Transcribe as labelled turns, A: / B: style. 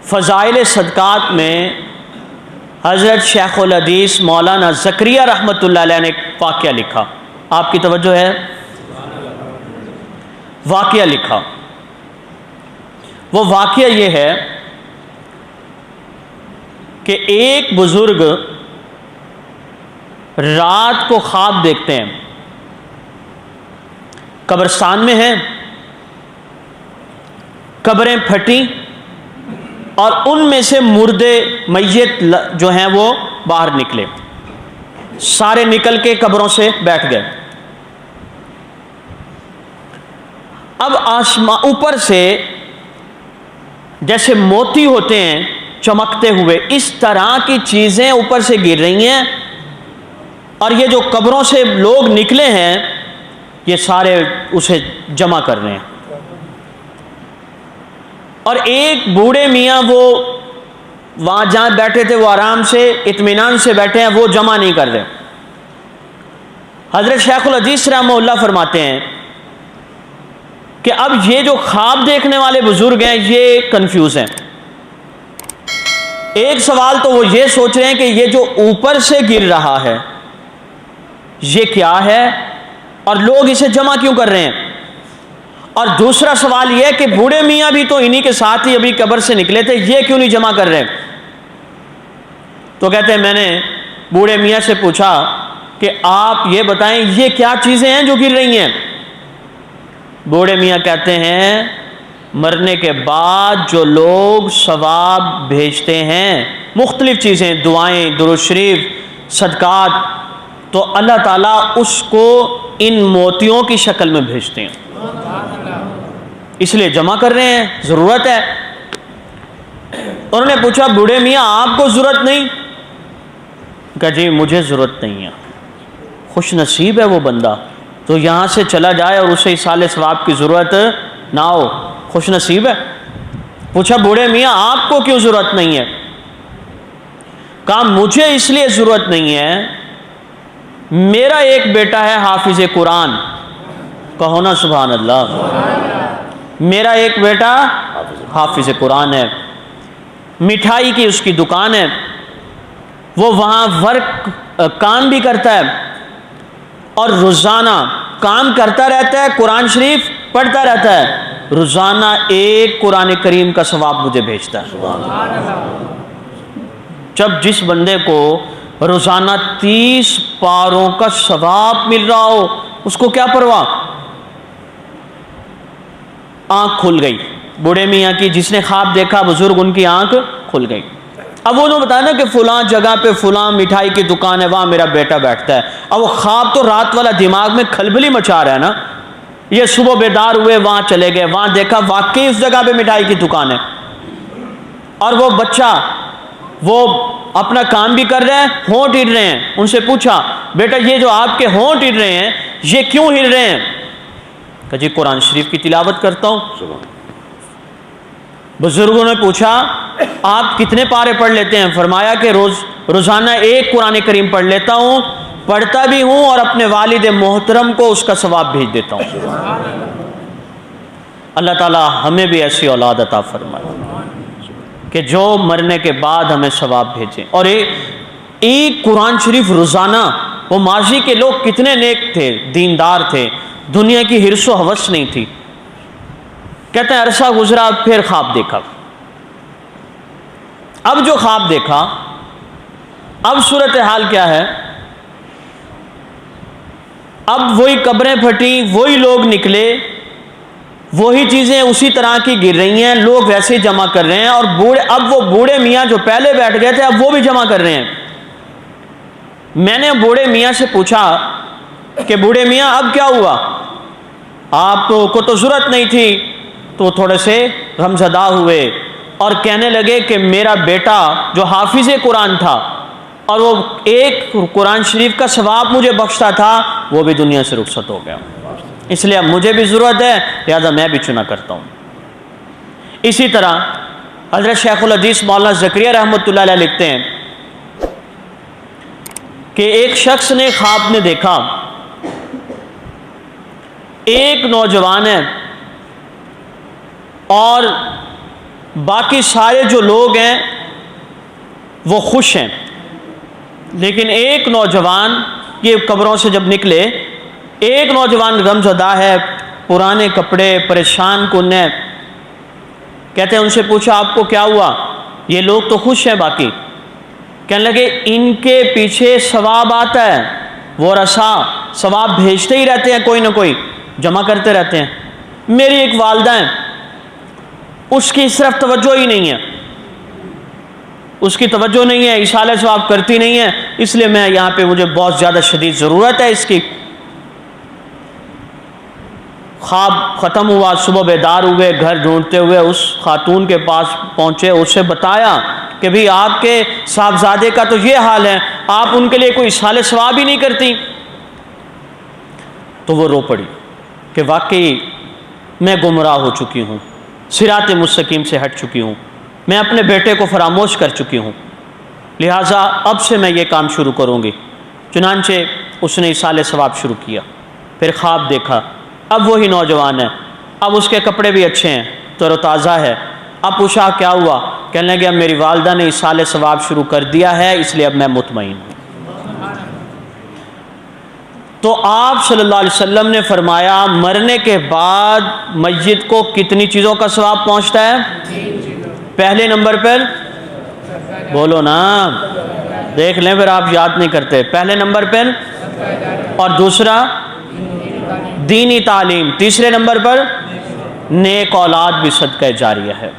A: फ़ज़ाइल सदक़ात में हज़रत शेखुल हदीस मौलाना ज़करिया रहमतुल्लाह अलैह ने एक वाक़या लिखा। आपकी तवज्जो है? वाक़या लिखा। वो वाक़या ये है कि एक बुज़ुर्ग रात को ख्वाब देखते हैं, कब्रिस्तान में हैं, कब्रें फटी और उनमें से मुर्दे मैयत जो हैं वो बाहर निकले, सारे निकल के कब्रों से बैठ गए। अब आसमान ऊपर से जैसे मोती होते हैं चमकते हुए, इस तरह की चीजें ऊपर से गिर रही हैं और ये जो कब्रों से लोग निकले हैं ये सारे उसे जमा कर रहे हैं। और एक बूढ़े मियाँ वो वहाँ जहाँ बैठे थे वो आराम से इत्मीनान से बैठे हैं, वो जमा नहीं कर रहे। हज़रत शेखुल हदीस रहमतुल्लाह फरमाते हैं कि अब ये जो ख्वाब देखने वाले बुजुर्ग हैं ये कंफ्यूज हैं। एक सवाल तो वो ये सोच रहे हैं कि ये जो ऊपर से गिर रहा है ये क्या है और लोग इसे जमा क्यों कर रहे हैं। और दूसरा सवाल यह है कि बूढ़े मियाँ भी तो इन्हीं के साथ ही अभी कब्र से निकले थे, ये क्यों नहीं जमा कर रहे। तो कहते हैं मैंने बूढ़े मियाँ से पूछा कि आप ये बताएं ये क्या चीज़ें हैं जो गिर रही हैं। बूढ़े मियाँ कहते हैं मरने के बाद जो लोग सवाब भेजते हैं, मुख्तलिफ चीज़ें, दुआएं, दुरूद शरीफ, सदकात, तो अल्लाह ताला उसको इन मोतियों की शक्ल में भेजते हैं, इसलिए जमा कर रहे हैं, ज़रूरत है। उन्होंने पूछा बूढ़े मियाँ आपको ज़रूरत नहीं? कहा जी मुझे ज़रूरत नहीं है। खुश नसीब है वो बंदा तो यहाँ से चला जाए और उसे इसाले सवाब की ज़रूरत ना हो, खुश नसीब है। पूछा बूढ़े मियाँ आपको क्यों ज़रूरत नहीं है? कहा मुझे इसलिए ज़रूरत नहीं है, मेरा एक बेटा है हाफिज़ कुरान, कहो ना सुभान अल्लाह। मेरा एक बेटा हाफिज़ कुरान है, मिठाई की उसकी दुकान है, वो वहाँ वर्क काम भी करता है और रोज़ाना काम करता रहता है, कुरान शरीफ पढ़ता रहता है, रोज़ाना एक कुरान करीम का सवाब मुझे भेजता है। जब जिस बंदे को रोज़ाना 30 पारों का सवाब मिल रहा हो उसको क्या परवाह। आंख खुल गई बूढ़े मियाँ की, जिसने ख्वाब देखा बुजुर्ग, उनकी आंख खुल गई। अब वो उन्होंने बताया ना कि फलां जगह पे फलां मिठाई की दुकान है, वहाँ मेरा बेटा बैठता है। अब वो ख्वाब तो रात वाला दिमाग में खलबली मचा रहा है ना। ये सुबह बेदार हुए, वहाँ चले गए, वहाँ देखा वाकई उस जगह पे मिठाई की दुकान है और वो बच्चा वो अपना काम भी कर रहे हैं, होंठ हिल रहे हैं। उनसे पूछा बेटा ये जो आपके होंठ हिल रहे हैं ये क्यों हिल रहे हैं? कहा जी कुरान शरीफ की तिलावत करता हूँ। बुजुर्गों ने पूछा आप कितने पारे पढ़ लेते हैं? फरमाया कि रोज़ाना एक कुरान करीम पढ़ लेता हूँ, पढ़ता भी हूँ और अपने वालिद मोहतरम को उसका सवाब भेज देता हूँ। अल्लाह ताला हमें भी ऐसी औलाद अता फरमाए कि जो मरने के बाद हमें सवाब भेजें। और एक कुरान शरीफ रोज़ाना, वो माजी के लोग कितने नेक थे, दीनदार थे, दुनिया की हिर्सो हवस नहीं थी। कहते हैं अरसा गुजरा, फिर ख्वाब देखा। अब जो ख्वाब देखा, अब सूरत हाल क्या है? अब वही कब्रें फटी, वही लोग निकले, वही चीज़ें उसी तरह की गिर रही हैं, लोग वैसे ही जमा कर रहे हैं। और अब वो बूढ़े मियाँ जो पहले बैठ गए थे अब वो भी जमा कर रहे हैं। मैंने बूढ़े मियाँ से पूछा कि बूढ़े मियाँ अब क्या हुआ, आपको तो ज़रूरत नहीं थी। तो थोड़े से गमज़दा हुए और कहने लगे कि मेरा बेटा जो हाफिज़ कुरान था और वो एक कुरान शरीफ का सवाब मुझे बख्शता था, वो भी दुनिया से रुखसत हो गया, इसलिए अब मुझे भी ज़रूरत है, लिहाजा मैं भी चुना करता हूँ। इसी तरह हज़रत शेखुल हदीस मौलाना ज़करिया रहमतुल्लाह अलैह लिखते हैं कि एक शख्स ने ख्वाब में देखा, एक नौजवान है और बाकी सारे जो लोग हैं वो खुश हैं, लेकिन एक नौजवान, ये कब्रों से जब निकले, एक नौजवान गमज़दा है, पुराने कपड़े, परेशान कुन है। कहते हैं उनसे पूछा आपको क्या हुआ? ये लोग तो खुश हैं बाकी। कहने लगे इनके पीछे सवाब आता है, वो रसा सवाब भेजते ही रहते हैं, कोई ना कोई जमा करते रहते हैं। मेरी एक वालदा है, उसकी इस तरफ तवज्जो ही नहीं है, उसकी तवज्जो नहीं है, इशाले सवाब करती नहीं है, इसलिए मैं यहाँ पे, मुझे बहुत ज़्यादा शदीद ज़रूरत है इसकी। ख्वाब ख़त्म हुआ, सुबह बेदार हुए, घर ढूंढते हुए उस खातून के पास पहुँचे, उससे बताया कि भाई आपके साहबजादे का तो ये हाल है, आप उनके लिए कोई इशाले सवाब ही नहीं करती। तो वो रो पड़ी कि वाकई मैं गुमराह हो चुकी हूँ, सिरात मुस्तकीम से हट चुकी हूँ, मैं अपने बेटे को फरामोश कर चुकी हूँ, लिहाजा अब से मैं ये काम शुरू करूँगी। चुनांचे उसने इसाले सवाब शुरू किया, फिर ख्वाब देखा, अब वही नौजवान है, अब उसके कपड़े भी अच्छे हैं, तरोताज़ा है। अब पूछा क्या हुआ? कहने लगे अब मेरी वालदा ने इसाले सवाब शुरू कर दिया है, इसलिए अब मैं मुतमईन हूँ। तो आप सल्लल्लाहु अलैहि वसल्लम ने फरमाया मरने के बाद मस्जिद को कितनी चीज़ों का सवाब पहुँचता है? पहले नंबर पर, बोलो ना, देख लें फिर आप याद नहीं करते। पहले नंबर पर, और दूसरा दीनी तालीम, तीसरे नंबर पर नेक औलाद भी सदका जारिया है।